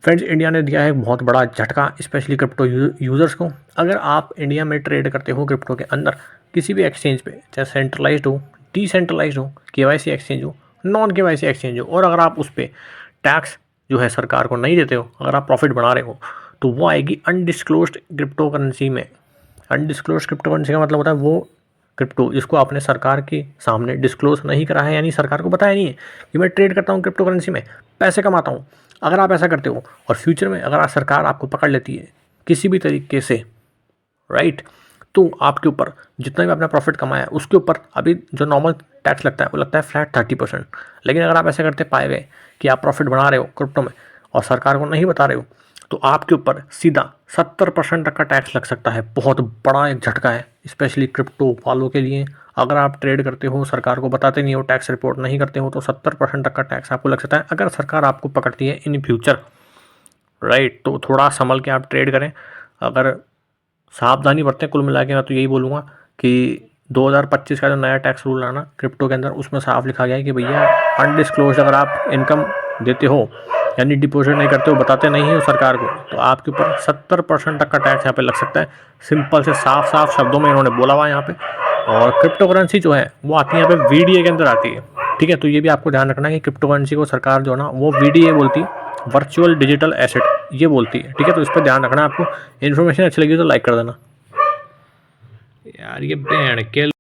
Friends, India ने दिया है एक बहुत बड़ा झटका स्पेशली क्रिप्टो यूज़र्स को। अगर आप इंडिया में ट्रेड करते हो क्रिप्टो के अंदर किसी भी एक्सचेंज पे, चाहे सेंट्रलाइज्ड हो, डिसेंट्रलाइज्ड हो, केवाईसी एक्सचेंज हो, नॉन केवाईसी एक्सचेंज हो, और अगर आप उस पर टैक्स जो है सरकार को नहीं देते हो, अगर आप प्रॉफिट बना रहे हो, तो वो आएगी अनडिस्क्लोज्ड क्रिप्टो करेंसी में। अनडिस्क्लोज्ड क्रिप्टो करेंसी का मतलब होता है वो क्रिप्टो जिसको आपने सरकार के सामने डिस्क्लोज नहीं करा है, यानी सरकार को बताया नहीं है कि मैं ट्रेड करता हूँ क्रिप्टो करेंसी में, पैसे कमाता हूँ। अगर आप ऐसा करते हो और फ्यूचर में अगर सरकार आपको पकड़ लेती है किसी भी तरीके से, राइट, तो आपके ऊपर जितना भी आपने प्रॉफिट कमाया है उसके ऊपर अभी जो नॉर्मल टैक्स लगता है वो लगता है फ्लैट 30%। लेकिन अगर आप ऐसा करते पाए गए कि आप प्रॉफिट बना रहे हो क्रिप्टो में और सरकार को नहीं बता रहे हो, तो आपके ऊपर सीधा 70% तक का टैक्स लग सकता है। बहुत बड़ा एक झटका है स्पेशली क्रिप्टो वालों के लिए। अगर आप ट्रेड करते हो, सरकार को बताते नहीं हो, टैक्स रिपोर्ट नहीं करते हो, तो 70% तक का टैक्स आपको लग सकता है अगर सरकार आपको पकड़ती है इन फ्यूचर, राइट। तो थोड़ा संभल के आप ट्रेड करें, अगर सावधानी बरतें। कुल मिला के मैं तो यही बोलूँगा कि 2025 का जो नया टैक्स रूल आना क्रिप्टो के अंदर, उसमें साफ लिखा गया है कि भैया अनडिस्क्लोज अगर आप इनकम देते हो यानी डिपॉजिट नहीं करते हो, बताते नहीं हो सरकार को, तो आपके ऊपर 70% तक का टैक्स यहाँ पे लग सकता है। सिंपल से साफ साफ शब्दों में इन्होंने बोला हुआ है यहाँ पे। और क्रिप्टो करेंसी जो है वो आती है यहाँ पे वीडीए के अंदर आती है, ठीक है। तो ये भी आपको ध्यान रखना है कि क्रिप्टो करेंसी को सरकार जो है ना वो वीडीए बोलती है, वर्चुअल डिजिटल एसेट ये बोलती है, ठीक है। तो इस पर ध्यान रखना है आपको। इन्फॉर्मेशन अच्छी लगी तो लाइक कर देना यार। ये बैंड के